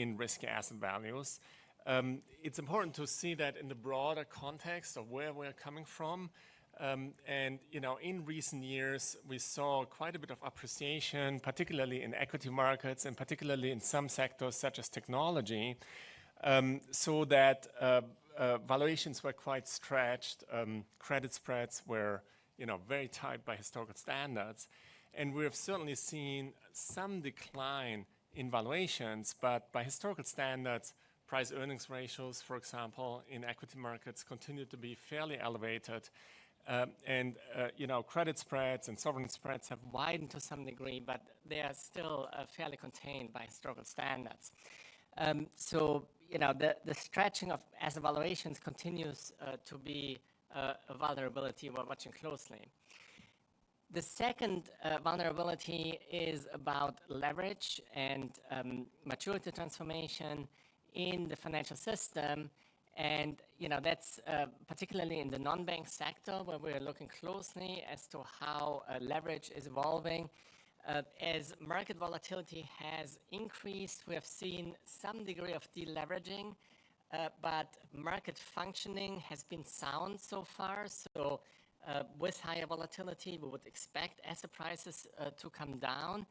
in risky asset values. It's important to see that in the broader context of where we're coming from. And in recent years, we saw quite a bit of appreciation, particularly in equity markets and particularly in some sectors such as technology, so that valuations were quite stretched. Credit spreads were very tight by historical standards. And we have certainly seen some decline in valuations, but by historical standards, price-earnings ratios, for example, in equity markets continue to be fairly elevated. And credit spreads and sovereign spreads have widened to some degree, but they are still fairly contained by historical standards. So the stretching of asset valuations continues to be a vulnerability we're watching closely. The second vulnerability is about leverage and maturity transformation in the financial system. And that's particularly in the non-bank sector where we're looking closely as to how leverage is evolving. As market volatility has increased, we have seen some degree of deleveraging, but market functioning has been sound so far. So with higher volatility, we would expect asset prices to come down,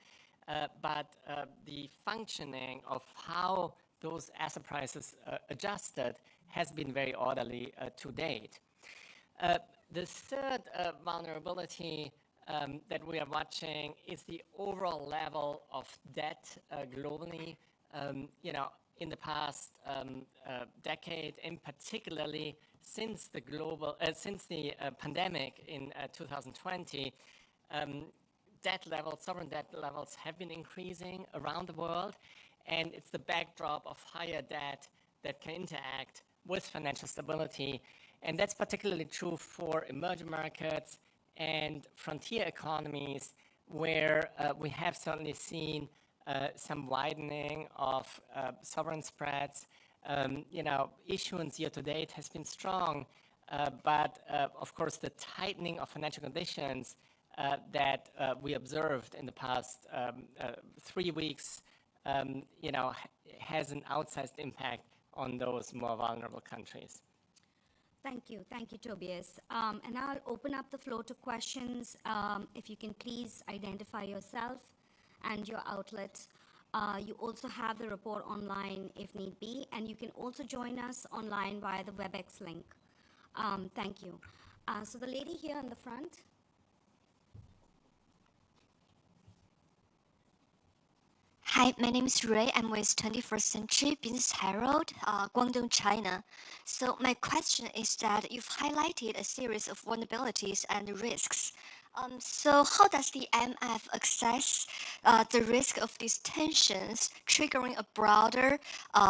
but the functioning of how those asset prices adjusted has been very orderly to date. The third vulnerability that we are watching is the overall level of debt globally. In the past decade, and particularly since the pandemic in 2020, sovereign debt levels have been increasing around the world, and it's the backdrop of higher debt that can interact with financial stability. And that's particularly true for emerging markets and frontier economies, where we have certainly seen some widening of sovereign spreads. Issuance year to date has been strong, but of course the tightening of financial conditions that we observed in the past 3 weeks, has an outsized impact on those more vulnerable countries. Thank you, Tobias. And I'll open up the floor to questions. If you can please identify yourself and your outlet. You also have the report online if need be, and you can also join us online via the WebEx link. Thank you. So the lady here in the front. Hi, my name is Ray. I'm with 21st Century Business Herald, Guangdong, China. So my question is that you've highlighted a series of vulnerabilities and risks. So how does the IMF assess the risk of these tensions triggering a broader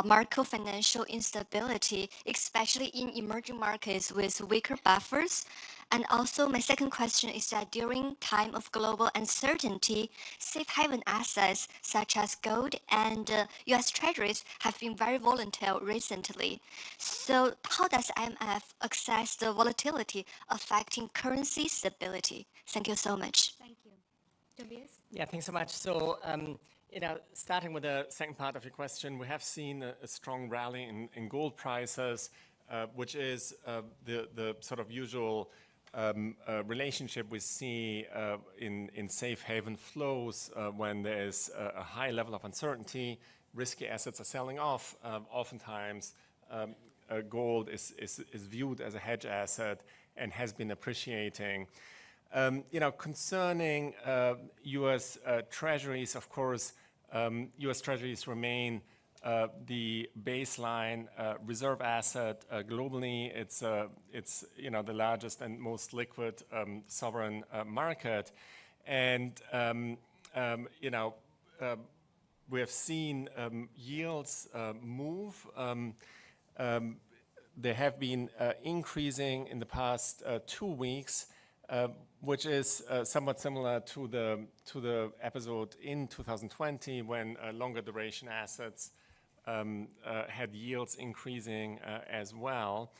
macro-financial instability, especially in emerging markets with weaker buffers? And also, my second question is that during time of global uncertainty, safe haven assets such as gold and U.S. Treasuries have been very volatile recently. So how does IMF assess the volatility affecting currency stability? Thank you so much. Thank you. Tobias? Yeah, thanks so much. So, starting with the second part of your question, we have seen a strong rally in gold prices, which is the sort of usual relationship we see in safe haven flows when there is a high level of uncertainty. Risky assets are selling off. Oftentimes, gold is viewed as a hedge asset and has been appreciating. Concerning U.S. Treasuries, of course, U.S. Treasuries remain the baseline reserve asset globally. It's the largest and most liquid sovereign market, and we have seen yields move. They have been increasing in the past 2 weeks, which is somewhat similar to the episode in 2020 when longer duration assets had yields increasing as well.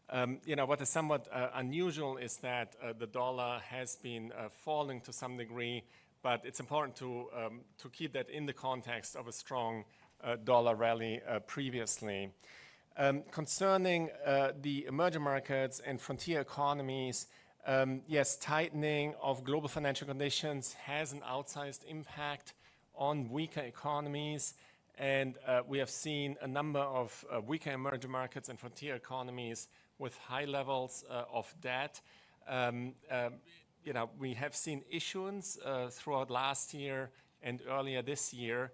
What is somewhat unusual is that the dollar has been falling to some degree, but it's important to keep that in the context of a strong dollar rally previously. Concerning the emerging markets and frontier economies, yes, tightening of global financial conditions has an outsized impact on weaker economies, and we have seen a number of weaker emerging markets and frontier economies with high levels of debt. We have seen issuance throughout last year and earlier this year,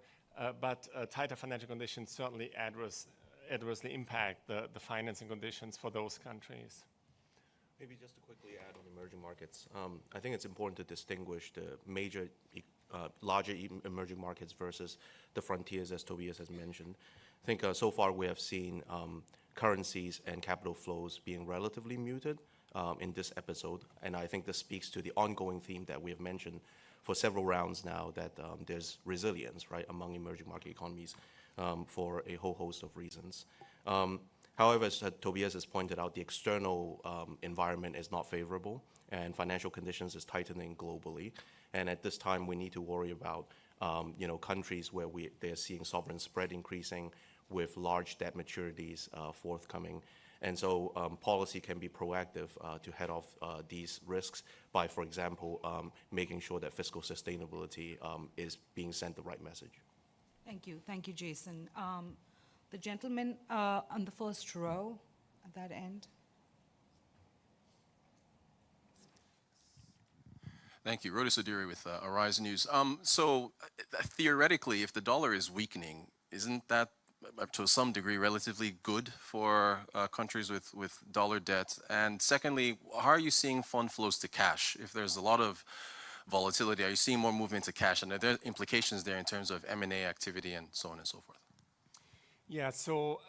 but tighter financial conditions certainly adversely impact the financing conditions for those countries. Maybe just to quickly add on emerging markets, I think it's important to distinguish the major, larger emerging markets versus the frontiers, as Tobias has mentioned. I think so far we have seen currencies and capital flows being relatively muted in this episode, and I think this speaks to the ongoing theme that we have mentioned for several rounds now, that there's resilience, right, among emerging market economies for a whole host of reasons. However, as Tobias has pointed out, the external environment is not favorable, and financial conditions is tightening globally. And at this time, we need to worry about countries where they're seeing sovereign spread increasing with large debt maturities forthcoming. And so policy can be proactive to head off these risks by, for example, making sure that fiscal sustainability is being sent the right message. Thank you. Thank you, Jason. The gentleman on the first row at that end. Thank you. Rhoda Sodiri with Arise News. Theoretically, if the dollar is weakening, isn't that to some degree relatively good for countries with dollar debt? And secondly, how are you seeing fund flows to cash? If there's a lot of volatility, are you seeing more movement to cash? And are there implications there in terms of M&A activity and so on and so forth? Yeah, so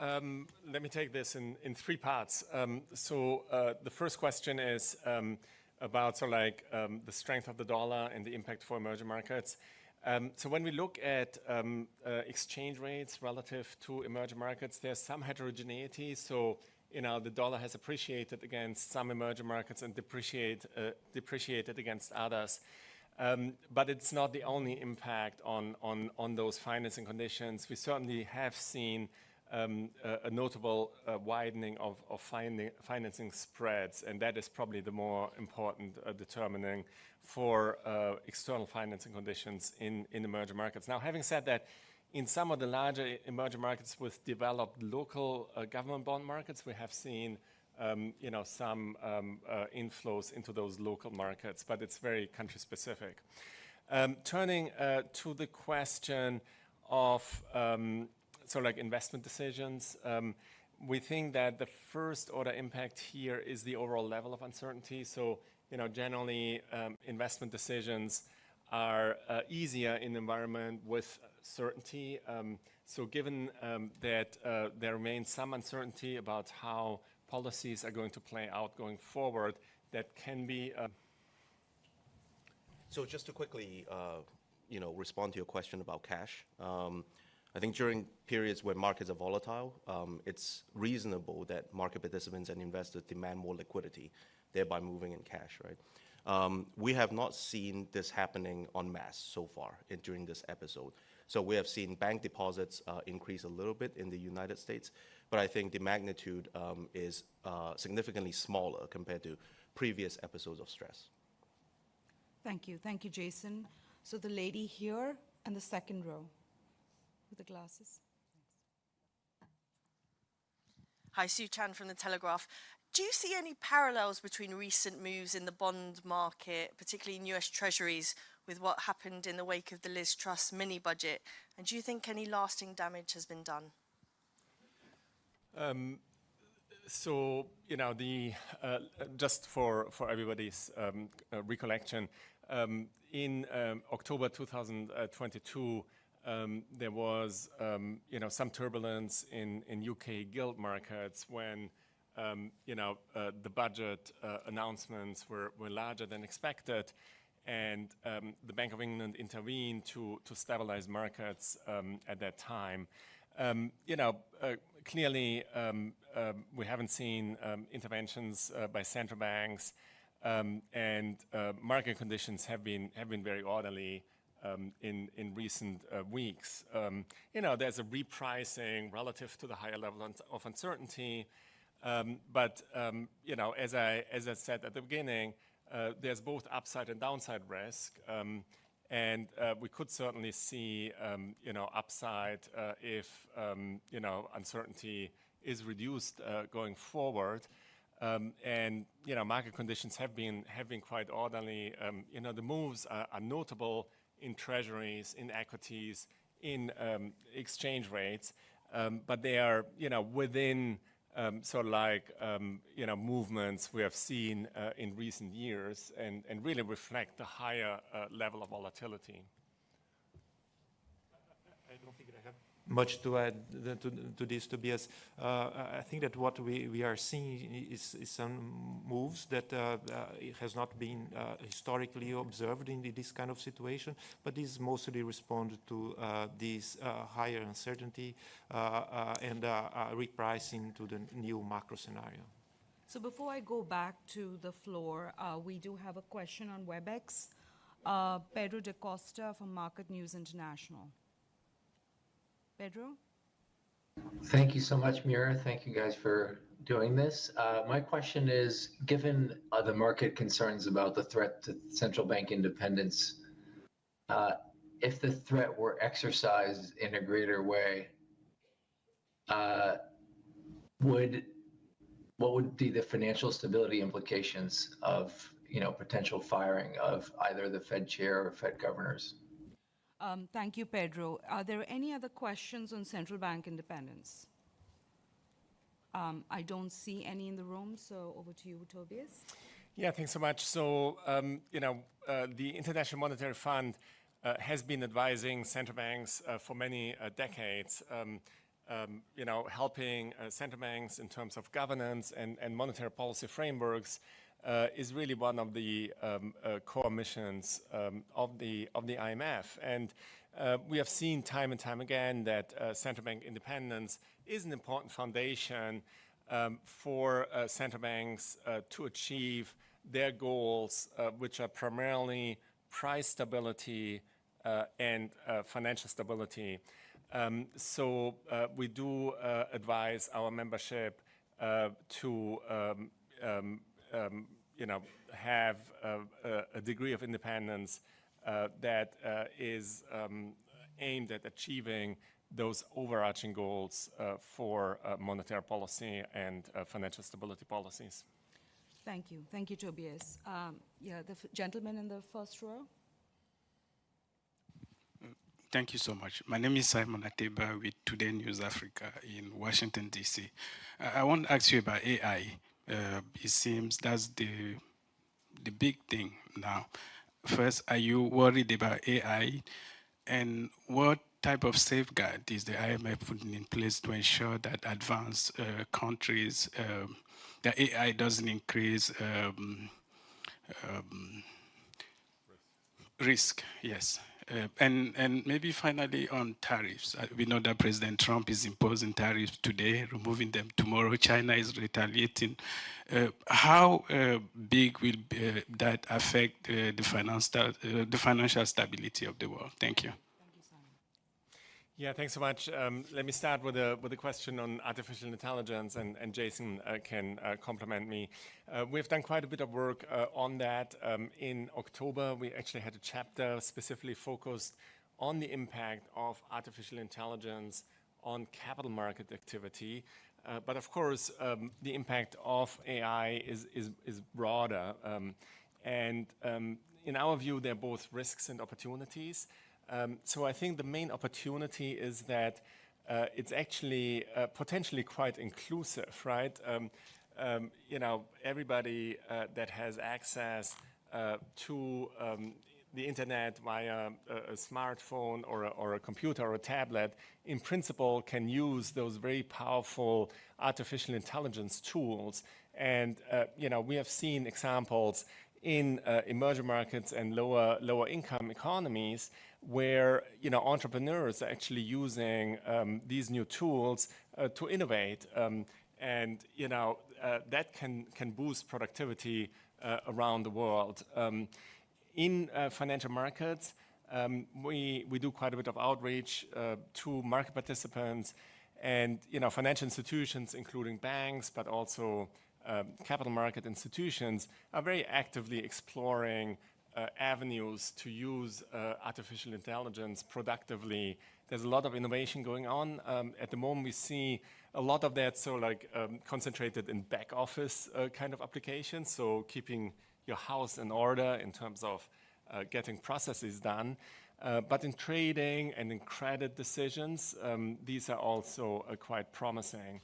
let me take this in three parts. The first question is about the strength of the dollar and the impact for emerging markets. So when we look at exchange rates relative to emerging markets, there's some heterogeneity. So the dollar has appreciated against some emerging markets and depreciated against others. But it's not the only impact on those financing conditions. We certainly have seen a notable widening of financing spreads, and that is probably the more important determining for external financing conditions in emerging markets. Now, having said that, in some of the larger emerging markets with developed local government bond markets, we have seen some inflows into those local markets, but it's very country specific. Turning to the question of investment decisions, we think that the first order impact here is the overall level of uncertainty. So, generally investment decisions are easier in an environment with certainty. So given that there remains some uncertainty about how policies are going to play out going forward, that can be... So just to quickly respond to your question about cash, I think during periods where markets are volatile, it's reasonable that market participants and investors demand more liquidity, thereby moving in cash, right? We have not seen this happening en masse so far during this episode. So we have seen bank deposits increase a little bit in the United States, but I think the magnitude is significantly smaller compared to previous episodes of stress. Thank you. Thank you, Jason. So the lady here and the second row with the glasses. Hi, Sue Chan from The Telegraph. Do you see any parallels between recent moves in the bond market, particularly in US Treasuries, with what happened in the wake of the Liz Truss mini-budget? And do you think any lasting damage has been done? Just for everybody's recollection, in October 2022, there was some turbulence in UK gilt markets when the budget announcements were larger than expected, and the Bank of England intervened to stabilize markets at that time. Clearly, we haven't seen interventions by central banks, and market conditions have been very orderly in recent weeks. There's a repricing relative to the higher level of uncertainty. As I said at the beginning, there's both upside and downside risk. We could certainly see, upside if, uncertainty is reduced going forward. Market conditions have been quite orderly. The moves are notable in treasuries, in equities, in exchange rates, but they are, within movements we have seen in recent years and really reflect the higher level of volatility. I don't think I have much to add to this, Tobias. I think that what we are seeing is some moves that has not been historically observed in this kind of situation, but this mostly respond to this higher uncertainty and repricing to the new macro scenario. So before I go back to the floor, we do have a question on WebEx. Pedro da Costa from Market News International. Pedro? Thank you so much, Mira. Thank you guys for doing this. My question is, given the market concerns about the threat to central bank independence, if the threat were exercised in a greater way, what would be the financial stability implications of potential firing of either the Fed chair or Fed governors? Thank you, Pedro. Are there any other questions on central bank independence? I don't see any in the room, so over to you, Tobias. Yeah, thanks so much. So, the International Monetary Fund has been advising central banks for many decades, helping central banks in terms of governance and monetary policy frameworks is really one of the core missions of the IMF. And we have seen time and time again that central bank independence is an important foundation for central banks to achieve their goals, which are primarily price stability and financial stability. So we do advise our membership to have a degree of independence that is aimed at achieving those overarching goals for monetary policy and financial stability policies. Thank you. Thank you, Tobias. The gentleman in the first row. Thank you so much. My name is Simon Ateba with Today News Africa in Washington, D.C. I want to ask you about AI. It seems that's the big thing now. First, are you worried about AI? And what type of safeguard is the IMF putting in place to ensure that advanced countries, that AI doesn't increase risk? Yes. And maybe finally on tariffs. We know that President Trump is imposing tariffs today, removing them tomorrow. China is retaliating. How big will that affect the financial stability of the world? Thank you. Yeah, thanks so much. Let me start with a question on artificial intelligence, and Jason can complement me. We've done quite a bit of work on that. In October, we actually had a chapter specifically focused on the impact of artificial intelligence on capital market activity. But of course, the impact of AI is broader. And in our view, they're both risks and opportunities. So I think the main opportunity is that it's actually potentially quite inclusive, right? Everybody that has access to the internet via a smartphone or a computer or a tablet, in principle, can use those very powerful artificial intelligence tools. And we have seen examples in emerging markets and lower income economies where entrepreneurs are actually using these new tools to innovate, and that can boost productivity around the world. In financial markets, We do quite a bit of outreach to market participants and financial institutions, including banks, but also capital market institutions, are very actively exploring avenues to use artificial intelligence productively. There's a lot of innovation going on. At the moment, we see a lot of that concentrated in back office kind of applications, so keeping your house in order in terms of getting processes done. But in trading and in credit decisions, these are also quite promising.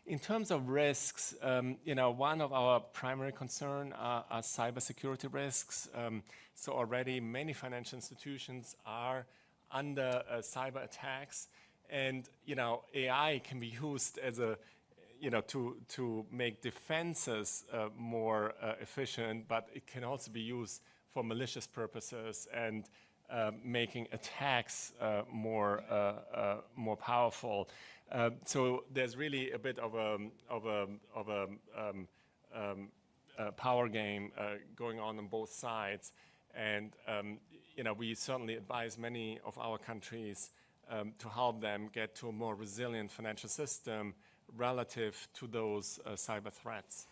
In terms of risks, one of our primary concern are cybersecurity risks. So already many financial institutions are under cyber attacks, and AI can be used as to make defenses more efficient, but it can also be used for malicious purposes and making attacks more powerful. So there's really a bit of a power game going on both sides, and we certainly advise many of our countries to help them get to a more resilient financial system relative to those cyber threats.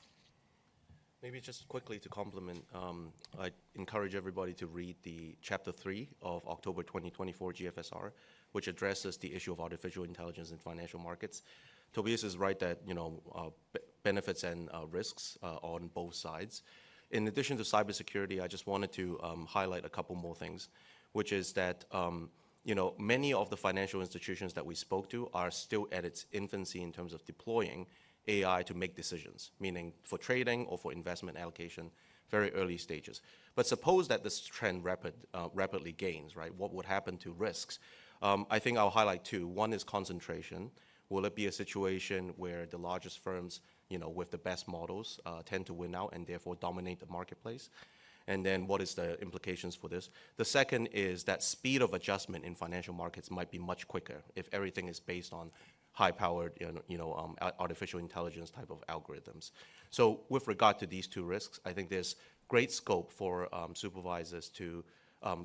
Maybe just quickly to complement, I encourage everybody to read the Chapter 3 of October 2024 GFSR, which addresses the issue of artificial intelligence in financial markets. Tobias is right that benefits and risks on both sides. In addition to cybersecurity, I just wanted to highlight a couple more things, which is that many of the financial institutions that we spoke to are still at its infancy in terms of deploying AI to make decisions, meaning for trading or for investment allocation, very early stages. But suppose that this trend rapidly gains, right? What would happen to risks? I think I'll highlight two. One is concentration. Will it be a situation where the largest firms, with the best models, tend to win out and therefore dominate the marketplace? And then what is the implications for this? The second is that speed of adjustment in financial markets might be much quicker if everything is based on high-powered, artificial intelligence type of algorithms. So with regard to these two risks, I think there's great scope for supervisors to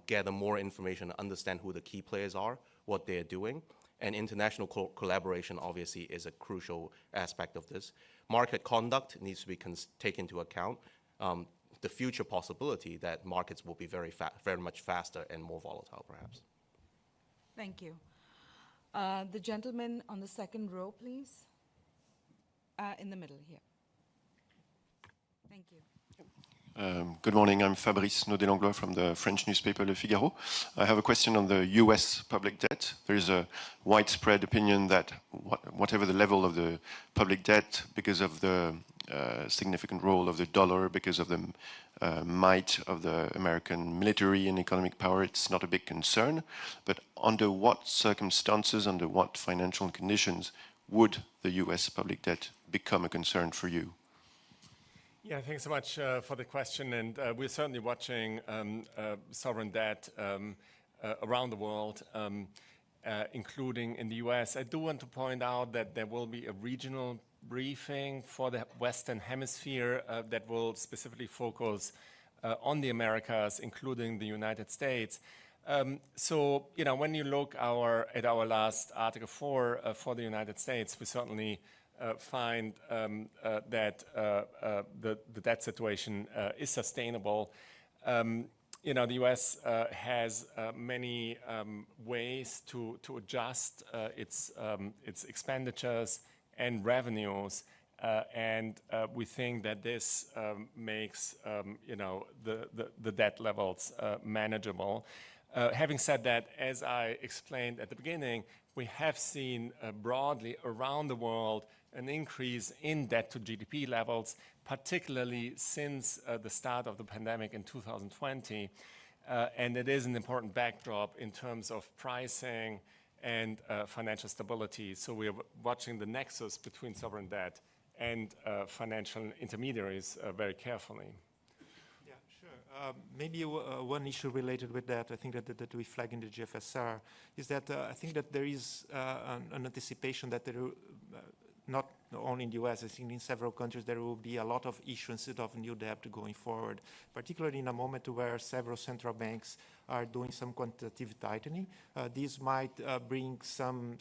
gather more information, understand who the key players are, what they're doing, and international collaboration obviously is a crucial aspect of this. Market conduct needs to be taken into account. The future possibility that markets will be very much faster and more volatile, perhaps. Thank you. The gentleman on the second row, please. In the middle here. Thank you. Good morning, I'm Fabrice Naudet-Langlois from the French newspaper Le Figaro. I have a question on the US public debt. There is a widespread opinion that whatever the level of the public debt, because of the significant role of the dollar, because of the might of the American military and economic power, it's not a big concern. But under what circumstances, under what financial conditions would the US public debt become a concern for you? Yeah, thanks so much for the question. And we're certainly watching sovereign debt around the world, including in the US. I do want to point out that there will be a regional briefing for the Western Hemisphere that will specifically focus on the Americas, including the United States. So, when you look at our last Article 4 for the United States, we certainly find that the debt situation is sustainable. The US has many ways to adjust its expenditures and revenues, and we think that this makes the debt levels manageable. Having said that, as I explained at the beginning, we have seen broadly around the world an increase in debt to GDP levels, particularly since the start of the pandemic in 2020. And it is an important backdrop in terms of pricing and financial stability. So we're watching the nexus between sovereign debt and financial intermediaries very carefully. Yeah, sure. Maybe one issue related with that, I think that we flag in the GFSR, is that I think that there is an anticipation that not only in the US, I think in several countries there will be a lot of issuance of new debt going forward, particularly in a moment where several central banks are doing some quantitative tightening. This might bring some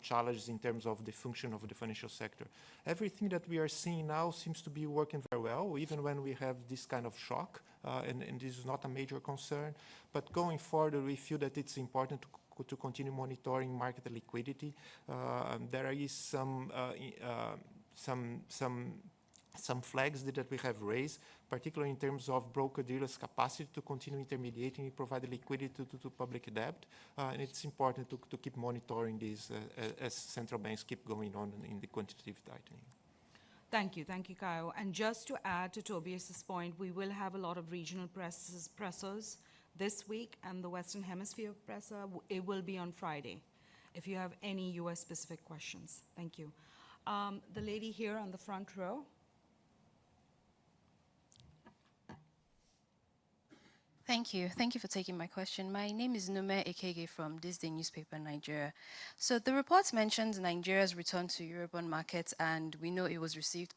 challenges in terms of the function of the financial sector. Everything that we are seeing now seems to be working very well, even when we have this kind of shock, and this is not a major concern. But going forward, we feel that it's important to continue monitoring market liquidity. There is some flags that we have raised, particularly in terms of broker-dealers' capacity to continue intermediating and provide liquidity to public debt. And it's important to keep monitoring this as central banks keep going on in the quantitative tightening. Thank you, Kaio. And just to add to Tobias's point, we will have a lot of regional pressers this week, and the Western Hemisphere presser, it will be on Friday, if you have any US-specific questions. Thank you. The lady here on the front row. Thank you. Thank you for taking my question. My name is Nume Ekege from This Day newspaper, Nigeria. So the report mentions Nigeria's return to Eurobond markets, and we know it was received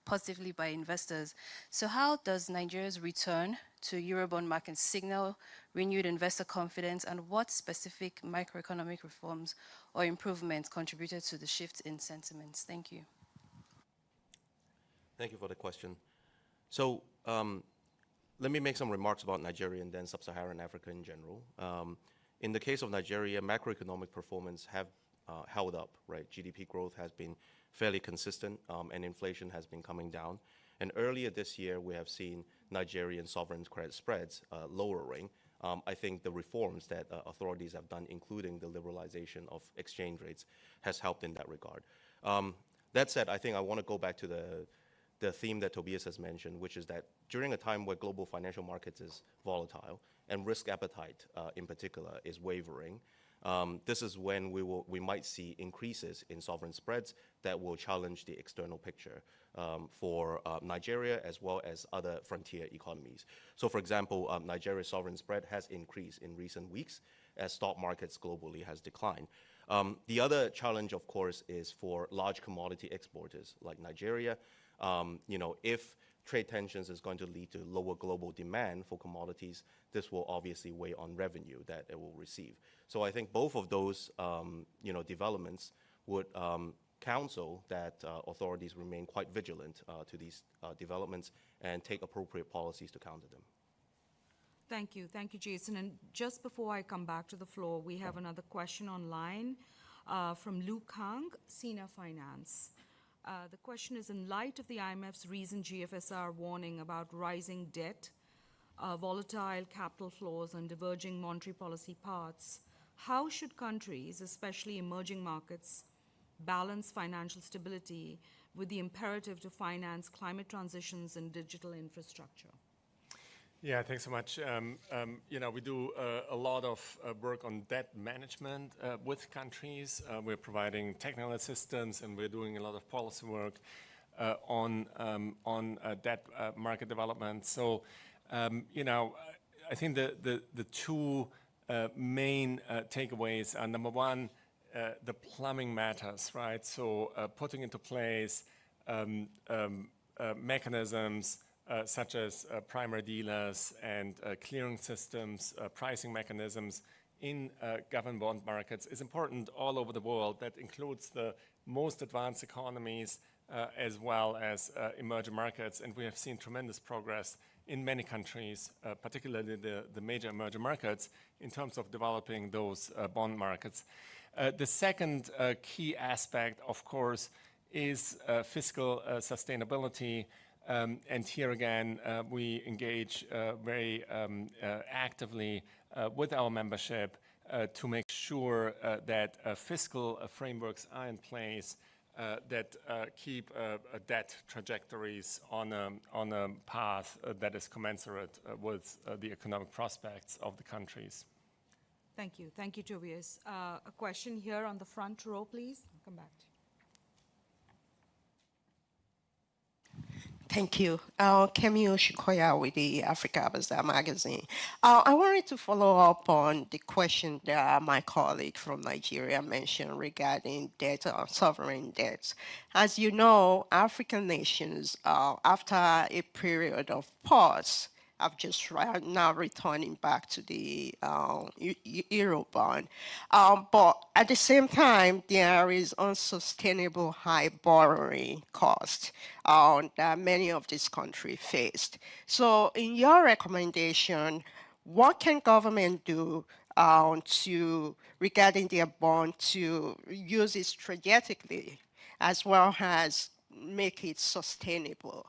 positively by investors. So how does Nigeria's return to Eurobond markets signal renewed investor confidence, and what specific microeconomic reforms or improvements contributed to the shift in sentiments? Thank you. Thank you for the question. So let me make some remarks about Nigeria and then Sub-Saharan Africa in general. In the case of Nigeria, macroeconomic performance have held up, right? GDP growth has been fairly consistent, and inflation has been coming down. And earlier this year, we have seen Nigerian sovereign credit spreads lowering. I think the reforms that authorities have done, including the liberalization of exchange rates, has helped in that regard. That said, I think I want to go back to the theme that Tobias has mentioned, which is that during a time where global financial markets is volatile and risk appetite in particular is wavering, this is when we might see increases in sovereign spreads that will challenge the external picture for Nigeria as well as other frontier economies. So for example, Nigeria's sovereign spread has increased in recent weeks as stock markets globally has declined. The other challenge, of course, is for large commodity exporters like Nigeria. If trade tensions is going to lead to lower global demand for commodities, this will obviously weigh on revenue that it will receive. So I think both of those, developments would counsel that authorities remain quite vigilant to these developments and take appropriate policies to counter them. Thank you, Jason. And just before I come back to the floor, we have another question online from Lu Kang, Sina Finance. The question is, in light of the IMF's recent GFSR warning about rising debt, volatile capital flows, and diverging monetary policy paths, how should countries, especially emerging markets, balance financial stability with the imperative to finance climate transitions and digital infrastructure? Yeah, thanks so much. We do a lot of work on debt management with countries. We're providing technical assistance, and we're doing a lot of policy work on debt market development. So, I think the two main takeaways are, number one, the plumbing matters, right? So putting into place mechanisms such as primary dealers and clearing systems, pricing mechanisms in government bond markets is important all over the world. That includes the most advanced economies as well as emerging markets. And we have seen tremendous progress in many countries, particularly the major emerging markets, in terms of developing those bond markets. The second key aspect, of course, is fiscal sustainability. And here again, we engage very actively with our membership to make sure that fiscal frameworks are in place that keep debt trajectories on a path that is commensurate with the economic prospects of the countries. Thank you, Tobias. A question here on the front row, please. I'll come back to you. Thank you. Kemi Oshikoya with the Africa Bazaar magazine. I wanted to follow up on the question that my colleague from Nigeria mentioned regarding debt, sovereign debt. As you know, African nations, after a period of pause, have just now returning back to the Eurobond. But at the same time, there is unsustainable high borrowing cost that many of these countries faced. So in your recommendation, what can government do regarding their bond to use it strategically as well as make it sustainable?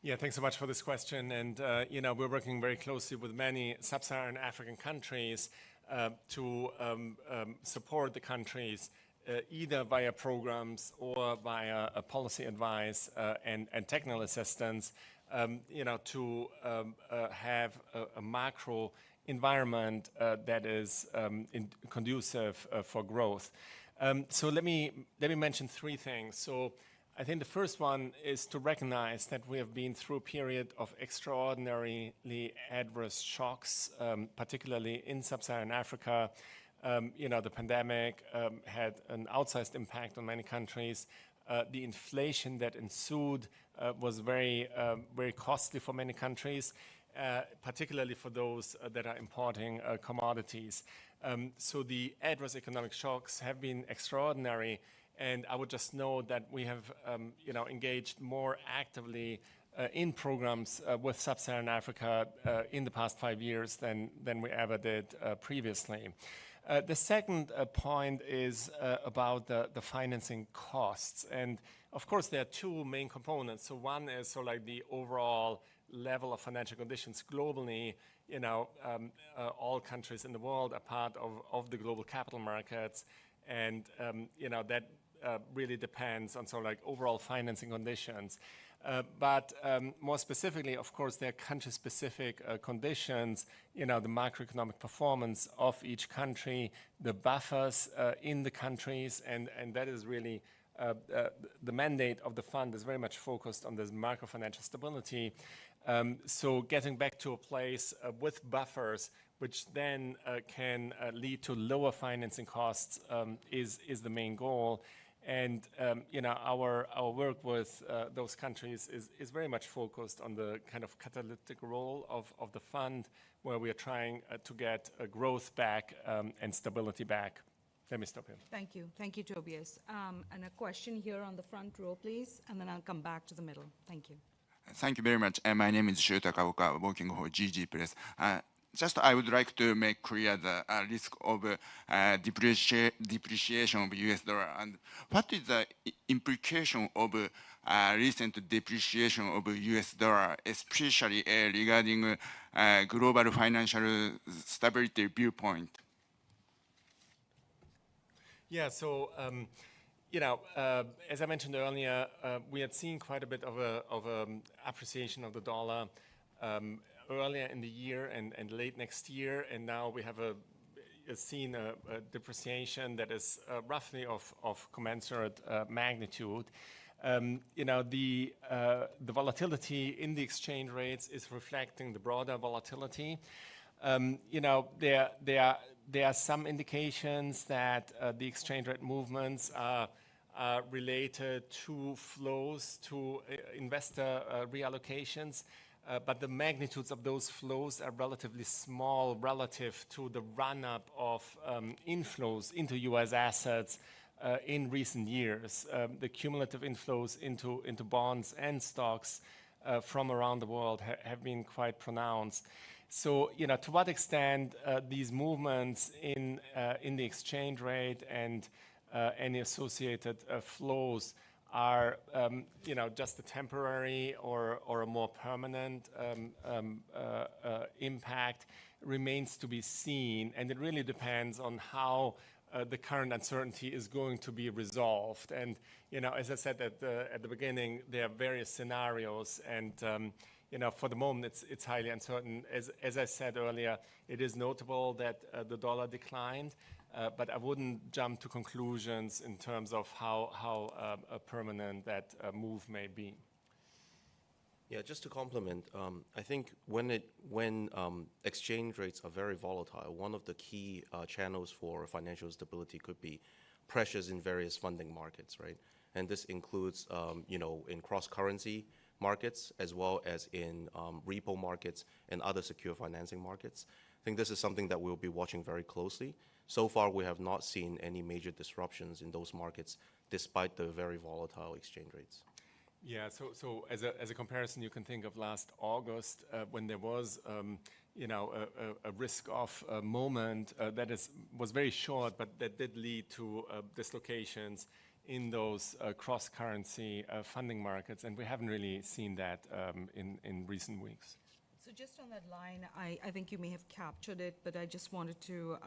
Yeah, thanks so much for this question. And, we're working very closely with many sub-Saharan African countries to support the countries either via programs or via policy advice and technical assistance, to have a macro environment that is conducive for growth. So let me mention three things. So I think the first one is to recognize that we have been through a period of extraordinarily adverse shocks, particularly in sub-Saharan Africa. The pandemic had an outsized impact on many countries. The inflation that ensued was very costly for many countries, particularly for those that are importing commodities. So the adverse economic shocks have been extraordinary. And I would just note that we have, engaged more actively in programs with sub-Saharan Africa in the past 5 years than we ever did previously. The second point is about the financing costs. And of course, there are two main components. So one is the overall level of financial conditions globally. All countries in the world are part of the global capital markets. And, that really depends on overall financing conditions. But more specifically, of course, there are country-specific conditions, the macroeconomic performance of each country, the buffers in the countries, and that is really the mandate of the fund is very much focused on this macro-financial stability. So getting back to a place with buffers, which then can lead to lower financing costs is the main goal. And our work with those countries is very much focused on the kind of catalytic role of the fund, where we are trying to get growth back and stability back. Let me stop here. Thank you. Thank you, Tobias. And a question here on the front row, please, and then I'll come back to the middle. Thank you. Thank you very much. My name is Shota Kaoka, working for GG Press. Just I would like to make clear the risk of depreciation of US dollar, and what is the implication of recent depreciation of US dollar, especially regarding global financial stability viewpoint? Yeah, so as I mentioned earlier, we had seen quite a bit of appreciation of the dollar earlier in the year and late next year, and now we have seen a depreciation that is roughly of commensurate magnitude. The volatility in the exchange rates is reflecting the broader volatility. There are some indications that the exchange rate movements are related to flows to investor reallocations. But the magnitudes of those flows are relatively small relative to the run-up of inflows into U.S. assets in recent years. The cumulative inflows into bonds and stocks from around the world have been quite pronounced. So, to what extent these movements in the exchange rate and any associated flows are, just a temporary or a more permanent impact remains to be seen. And it really depends on how the current uncertainty is going to be resolved. And, as I said at the beginning, there are various scenarios. And, for the moment, it's highly uncertain. As I said earlier, it is notable that the dollar declined. But I wouldn't jump to conclusions in terms of how permanent that move may be. Yeah, just to complement, I think when exchange rates are very volatile, one of the key channels for financial stability could be pressures in various funding markets, right? And this includes, in cross-currency markets as well as in repo markets and other secure financing markets. I think this is something that we'll be watching very closely. So far, we have not seen any major disruptions in those markets, despite the very volatile exchange rates. Yeah, so as a comparison, you can think of last August when there was, a risk-off moment that was very short, but that did lead to dislocations in those cross-currency funding markets, and we haven't really seen that in recent weeks. So just on that line, I think you may have captured it, but I just wanted to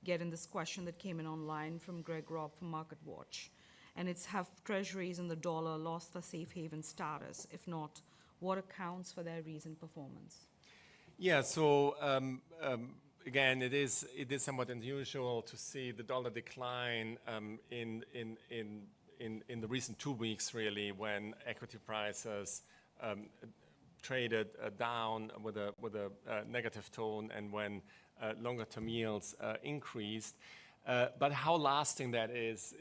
get in this question that came in online from Greg Robb from MarketWatch. And it's, have treasuries and the dollar lost their safe haven status? If not, what accounts for their recent performance? Yeah, so again, it is somewhat unusual to see the dollar decline in the recent 2 weeks, really, when equity prices traded down with a negative tone and when longer-term yields increased. But how lasting that is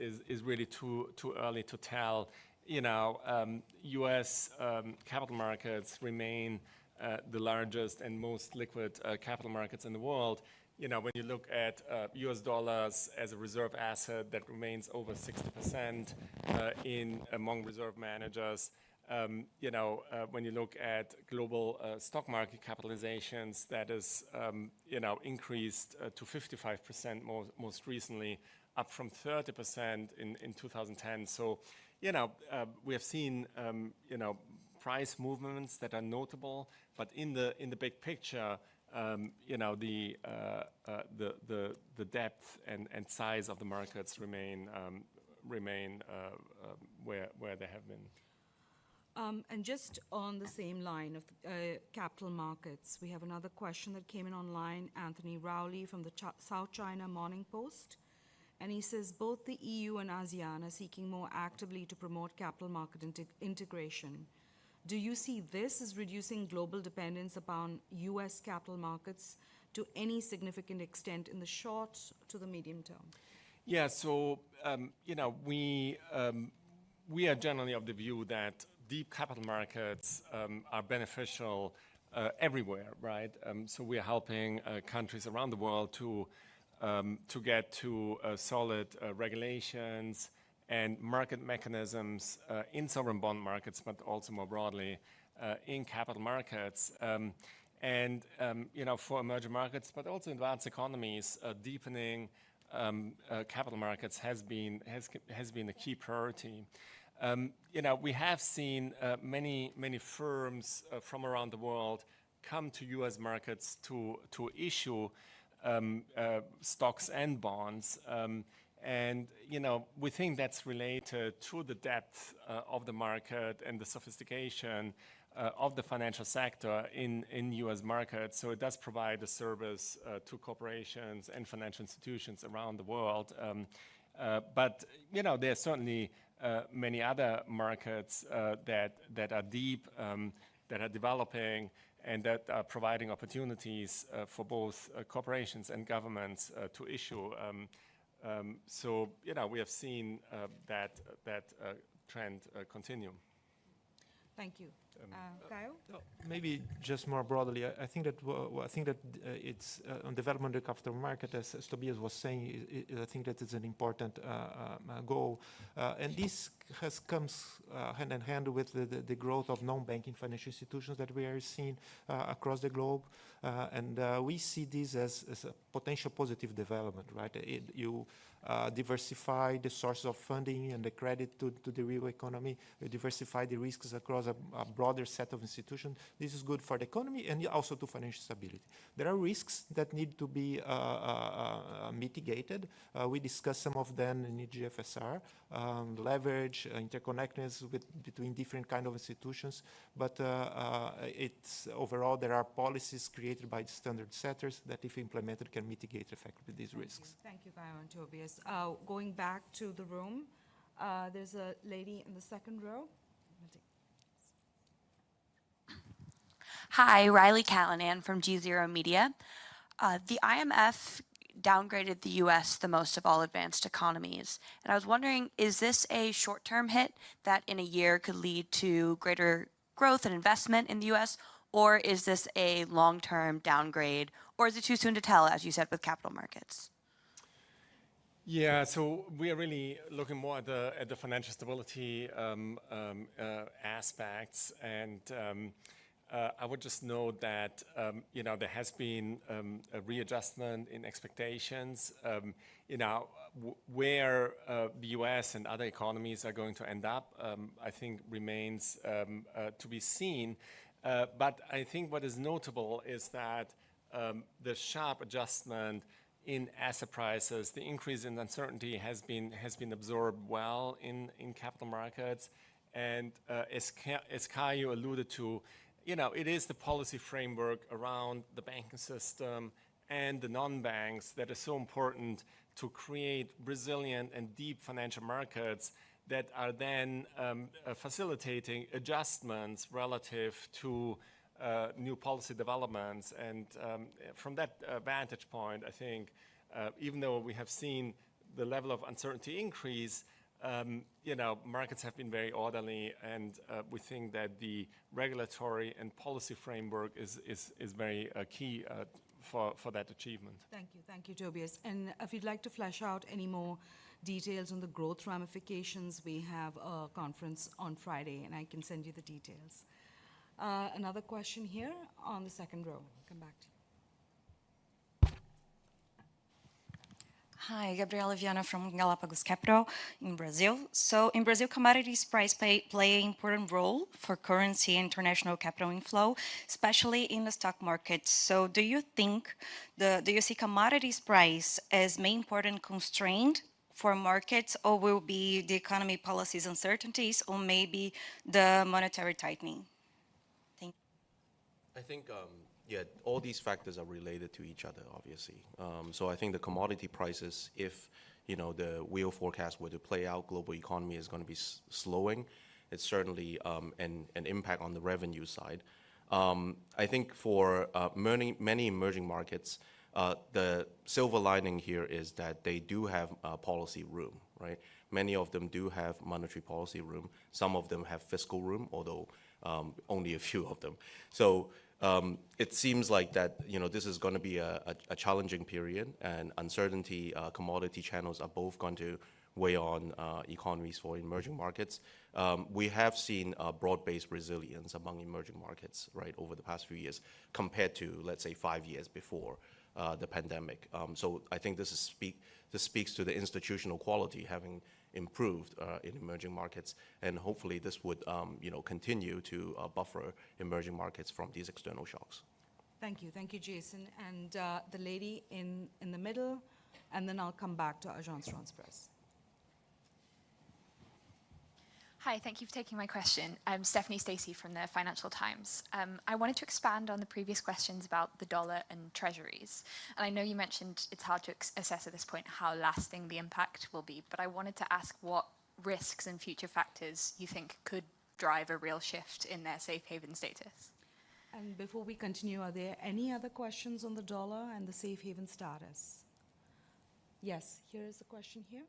really too early to tell. U.S. capital markets remain the largest and most liquid capital markets in the world. When you look at U.S. dollars as a reserve asset, that remains over 60% among reserve managers. When you look at global stock market capitalizations, that is, increased to 55% most recently, up from 30% in 2010. So, we have seen, price movements that are notable, but in the big picture, the depth and size of the markets remain where they have been. And just on the same line of capital markets, we have another question that came in online, Anthony Rowley from the South China Morning Post. And he says, both the EU and ASEAN are seeking more actively to promote capital market integration. Do you see this as reducing global dependence upon U.S. capital markets to any significant extent in the short to the medium term? Yeah, so, we are generally of the view that deep capital markets are beneficial everywhere, right? So we are helping countries around the world to get to solid regulations and market mechanisms in sovereign bond markets, but also more broadly in capital markets. For emerging markets, but also advanced economies, deepening capital markets has been a key priority. We have seen many firms from around the world come to U.S. markets to issue stocks and bonds. We think that's related to the depth of the market and the sophistication of the financial sector in U.S. markets. So it does provide a service to corporations and financial institutions around the world. But there are certainly many other markets that are deep, that are developing, and that are providing opportunities for both corporations and governments to issue. So, we have seen that trend continue. Thank you. Kyle? Maybe just more broadly, I think that it's on development of the capital market, as Tobias was saying. I think that is an important goal, and this comes hand in hand with the growth of non-banking financial institutions that we are seeing across the globe, and we see this as a potential positive development, right? You diversify the source of funding and the credit to the real economy. You diversify the risks across a broader set of institutions. This is good for the economy and also to financial stability. There are risks that need to be mitigated. We discussed some of them in the GFSR, leverage, interconnectedness between different kind of institutions. But it's overall, there are policies created by the standard setters that, if implemented, can mitigate effectively these risks. Thank you, Kyle and Tobias. Going back to the room, there's a lady in the second row. Hi, Riley Callanan from G0 Media. The IMF downgraded the US the most of all advanced economies. And I was wondering, is this a short-term hit that in a year could lead to greater growth and investment in the US? Or is this a long-term downgrade? Or is it too soon to tell, as you said, with capital markets? Yeah, so we are really looking more at the financial stability aspects, and I would just note that there has been a readjustment in expectations. Where the U.S. and other economies are going to end up, I think remains to be seen. But I think what is notable is that the sharp adjustment in asset prices, the increase in uncertainty has been absorbed well in capital markets. And as Kayo alluded to, it is the policy framework around the banking system and the non-banks that is so important to create resilient and deep financial markets that are then facilitating adjustments relative to new policy developments. And from that vantage point, I think even though we have seen the level of uncertainty increase, markets have been very orderly, and we think that the regulatory and policy framework is very key for that achievement. Thank you, Tobias. And if you'd like to flesh out any more details on the growth ramifications, we have a conference on Friday, and I can send you the details. Another question here on the second row. Come back to you. Hi, Gabriela Viana from Galapagos Capital in Brazil. So in Brazil, commodities price play an important role for currency and international capital inflow, especially in the stock market. So do you see commodities price as main important constraint for markets, or will be the economy policies uncertainties, or maybe the monetary tightening? Thank you. I think all these factors are related to each other, obviously. So I think the commodity prices, if the wheel forecast were to play out, global economy is going to be slowing. It's certainly an impact on the revenue side. I think for many emerging markets, the silver lining here is that they do have policy room, right? Many of them do have monetary policy room. Some of them have fiscal room, although only a few of them. So it seems like that this is going to be a challenging period, and uncertainty, commodity channels are both going to weigh on economies for emerging markets. We have seen broad-based resilience among emerging markets, right, over the past few years compared to, let's say, 5 years before the pandemic. So I think this speaks to the institutional quality having improved in emerging markets, and hopefully this would continue to buffer emerging markets from these external shocks. Thank you, Jason. And the lady in the middle, and then I'll come back to Agence France-Presse. Hi, thank you for taking my question. I'm Stephanie Stacey from the Financial Times. I wanted to expand on the previous questions about the dollar and treasuries. And I know you mentioned it's hard to assess at this point how lasting the impact will be, but I wanted to ask what risks and future factors you think could drive a real shift in their safe haven status. And before we continue, are there any other questions on the dollar and the safe haven status? Yes, here is a question here.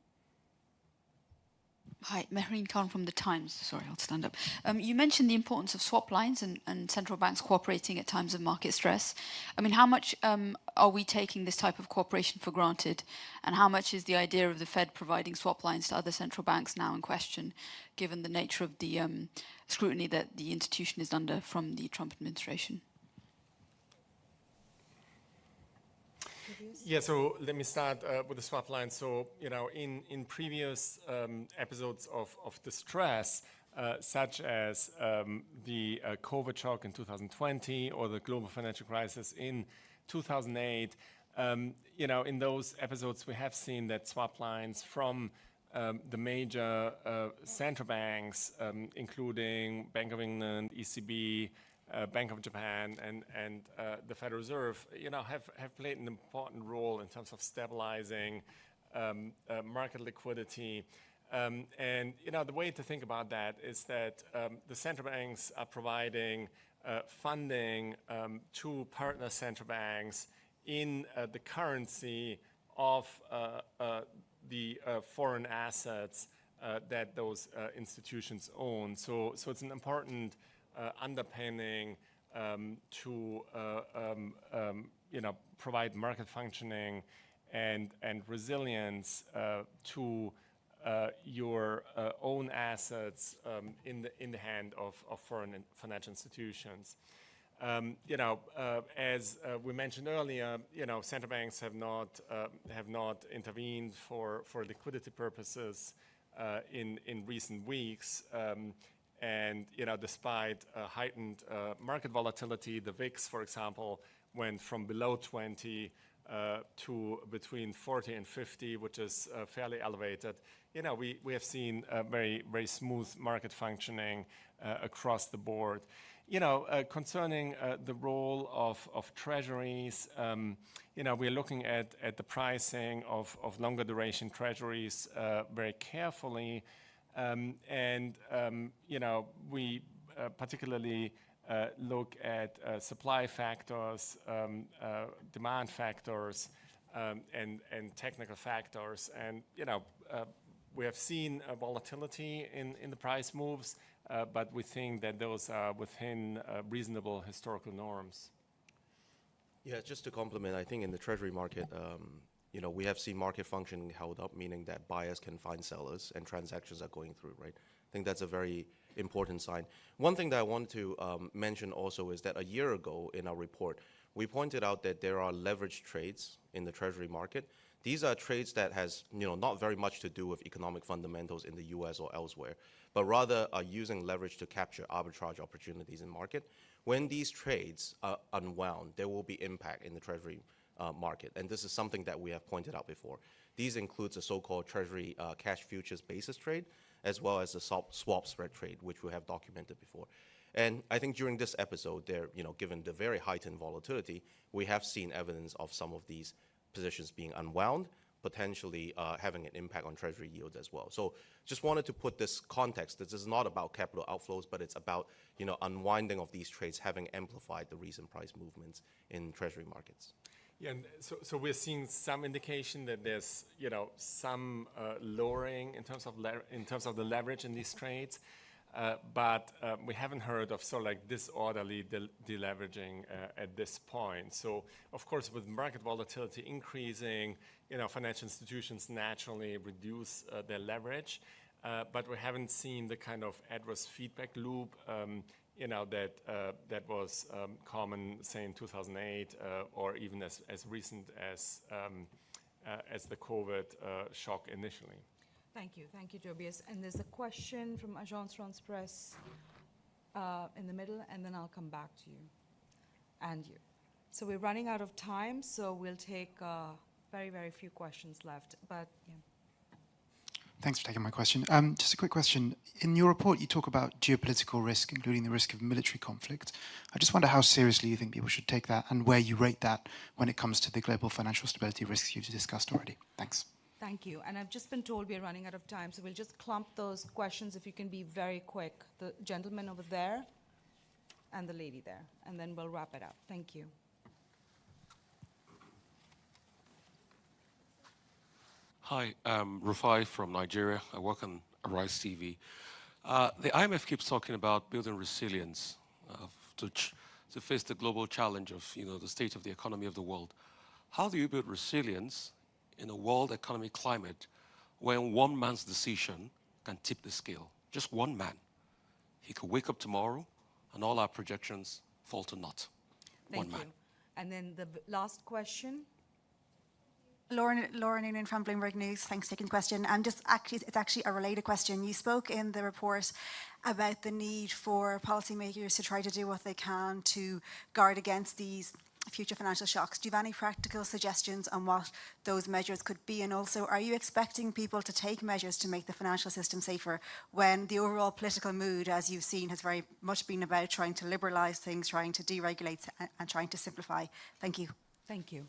Hi, Mehreen Khan from The Times. Sorry, I'll stand up. You mentioned the importance of swap lines and central banks cooperating at times of market stress. I mean, how much are we taking this type of cooperation for granted? And how much is the idea of the Fed providing swap lines to other central banks now in question, given the nature of the scrutiny that the institution is under from the Trump administration? Yeah, so let me start with the swap line. So, in previous episodes of distress, such as the COVID shock in 2020 or the global financial crisis in 2008, in those episodes we have seen that swap lines from the major central banks, including Bank of England, ECB, Bank of Japan, and the Federal Reserve, have played an important role in terms of stabilizing market liquidity. And the way to think about that is that the central banks are providing funding to partner central banks in the currency of the foreign assets that those institutions own. So it's an important underpinning to provide market functioning and resilience to your own assets in the hand of foreign financial institutions. As we mentioned earlier, central banks have not intervened for liquidity purposes in recent weeks. And despite heightened market volatility, the VIX, for example, went from below 20 to between 40 and 50, which is fairly elevated. We have seen very, very smooth market functioning across the board. Concerning the role of treasuries, we're looking at the pricing of longer duration treasuries very carefully. We particularly look at supply factors, demand factors, and technical factors. And we have seen volatility in the price moves, but we think that those are within reasonable historical norms. Yeah, just to complement, I think in the treasury market, we have seen market functioning held up, meaning that buyers can find sellers and transactions are going through, right? I think that's a very important sign. One thing that I want to mention also is that a year ago in our report, we pointed out that there are leveraged trades in the treasury market. These are trades that has not very much to do with economic fundamentals in the US or elsewhere, but rather are using leverage to capture arbitrage opportunities in market. When these trades are unwound, there will be impact in the treasury market. And this is something that we have pointed out before. These includes a so-called treasury cash futures basis trade, as well as the swap spread trade, which we have documented before. And I think during this episode, given the very heightened volatility, we have seen evidence of some of these positions being unwound, potentially having an impact on treasury yields as well. So just wanted to put this context. This is not about capital outflows, but it's about unwinding of these trades having amplified the recent price movements in treasury markets. Yeah, and so we're seeing some indication that there's some lowering in terms of the leverage in these trades, but we haven't heard of disorderly deleveraging at this point. So of course, with market volatility increasing, financial institutions naturally reduce their leverage, but we haven't seen the kind of adverse feedback loop that was common, say, in 2008, or even as recent as the COVID shock initially. Thank you, Tobias. And there's a question from Agence France-Presse in the middle, and then I'll come back to you and you. So we're running out of time, so we'll take very, very few questions left. But yeah. Thanks for taking my question. Just a quick question. In your report, you talk about geopolitical risk, including the risk of military conflict. I just wonder how seriously you think people should take that and where you rate that when it comes to the global financial stability risks you've discussed already. Thanks. Thank you. And I've just been told we're running out of time, so we'll just clump those questions if you can be very quick. The gentleman over there and the lady there, and then we'll wrap it up. Thank you. Hi, I'm Rufai from Nigeria. I work on Arise TV. The IMF keeps talking about building resilience to face the global challenge of the state of the economy of the world. How do you build resilience in a world economic climate when one man's decision can tip the scale? Just one man. He could wake up tomorrow and all our projections fall to naught. Thank you. And then the last question. Lauren Noonan from Bloomberg News. Thanks for taking the question. It's actually a related question. You spoke in the report about the need for policymakers to try to do what they can to guard against these future financial shocks. Do you have any practical suggestions on what those measures could be? And also, are you expecting people to take measures to make the financial system safer when the overall political mood, as you've seen, has very much been about trying to liberalise things, trying to deregulate and trying to simplify? Thank you. Thank you.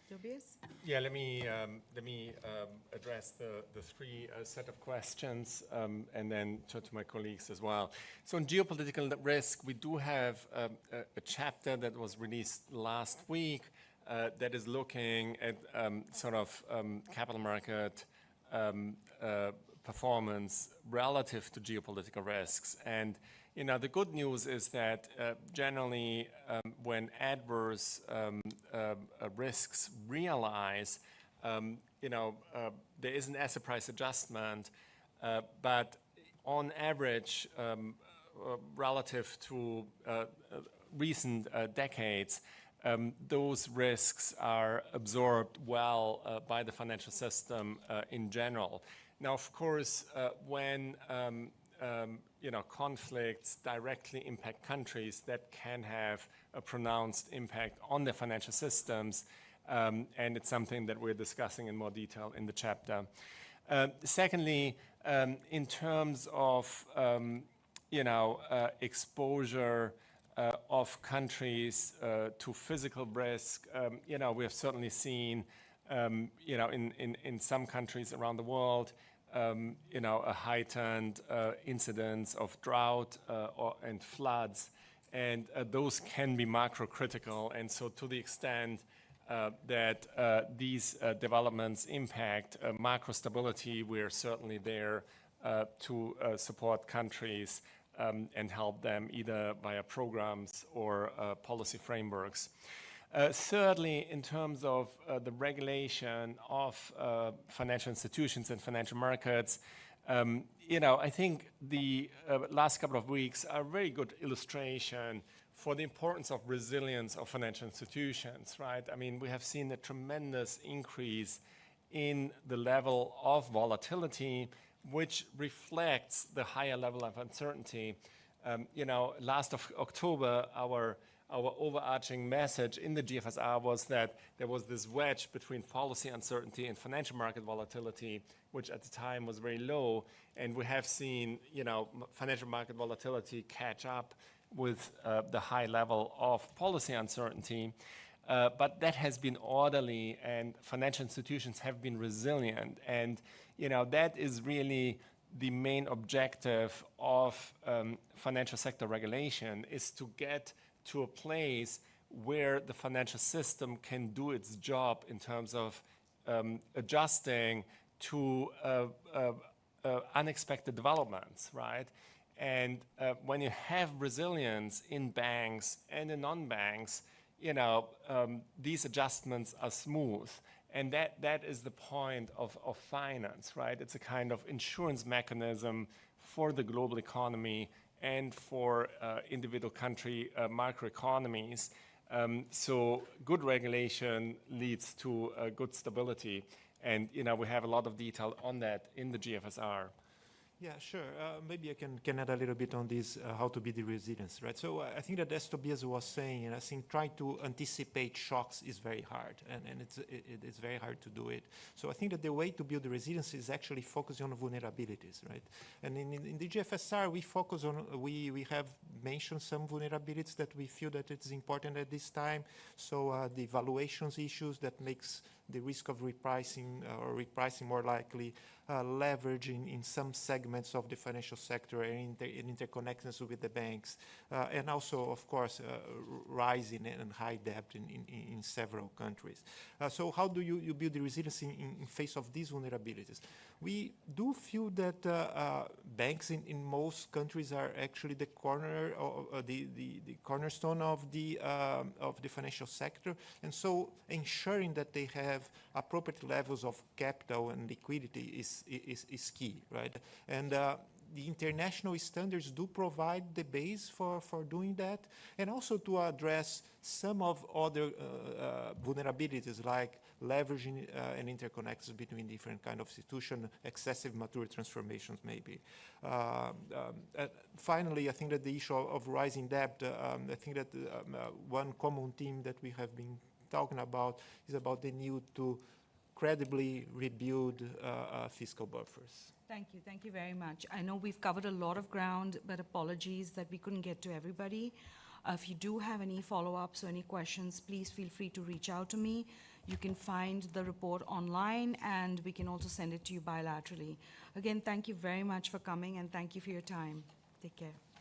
Tobias? Yeah, let me address the three set of questions and then turn to my colleagues as well. So in geopolitical risk, we do have a chapter that was released last week that is looking at sort of capital market performance relative to geopolitical risks. And you know, the good news is that generally when adverse risks realize, you know, there is an asset price adjustment, but on average, relative to recent decades, those risks are absorbed well by the financial system in general. Now, of course, when you know, conflicts directly impact countries, that can have a pronounced impact on their financial systems, and it's something that we're discussing in more detail in the chapter. Secondly, in terms of you know, exposure of countries to physical risk, you know, we have certainly seen you know, in some countries around the world, you know, a heightened incidence of drought and floods, and those can be macro-critical. And so to the extent that these developments impact macro stability, we're certainly there to support countries and help them either via programs or policy frameworks. Thirdly, in terms of the regulation of financial institutions and financial markets, you know, I think the last couple of weeks are a very good illustration for the importance of resilience of financial institutions, right? I mean, we have seen a tremendous increase in the level of volatility, which reflects the higher level of uncertainty. You know, last of October, our overarching message in the GFSR was that there was this wedge between policy uncertainty and financial market volatility, which at the time was very low. And we have seen, you know, financial market volatility catch up with the high level of policy uncertainty. But that has been orderly, and financial institutions have been resilient. And, you know, that is really the main objective of financial sector regulation, is to get to a place where the financial system can do its job in terms of adjusting to unexpected developments, right? And when you have resilience in banks and in non-banks, you know, these adjustments are smooth. And that is the point of finance, right? It's a kind of insurance mechanism for the global economy and for individual country macroeconomies. So good regulation leads to good stability. And, you know, we have a lot of detail on that in the GFSR. Yeah, sure. Maybe I can add a little bit on this, how to be the resilience, right? So I think that as Tobias was saying, and I think trying to anticipate shocks is very hard, and it's very hard to do it. So I think that the way to build the resilience is actually focusing on vulnerabilities, right? And in the GFSR, we focus on, we have mentioned some vulnerabilities that we feel that it's important at this time. So the valuations issues that makes the risk of repricing or repricing more likely, leverage in some segments of the financial sector and interconnections with the banks, and also, of course, rising and high debt in several countries. So how do you build the resilience in face of these vulnerabilities? We do feel that banks in most countries are actually the cornerstone of the financial sector, and so ensuring that they have appropriate levels of capital and liquidity is key, right? And the international standards do provide the base for doing that, and also to address some of other vulnerabilities like leveraging and interconnections between different kind of institutions, excessive maturity transformations maybe. Finally, I think that the issue of rising debt, I think that one common theme that we have been talking about is about the need to credibly rebuild fiscal buffers. Thank you very much. I know we've covered a lot of ground, but apologies that we couldn't get to everybody. If you do have any follow-ups or any questions, please feel free to reach out to me. You can find the report online, and we can also send it to you bilaterally. Again, thank you very much for coming, and thank you for your time. Take care.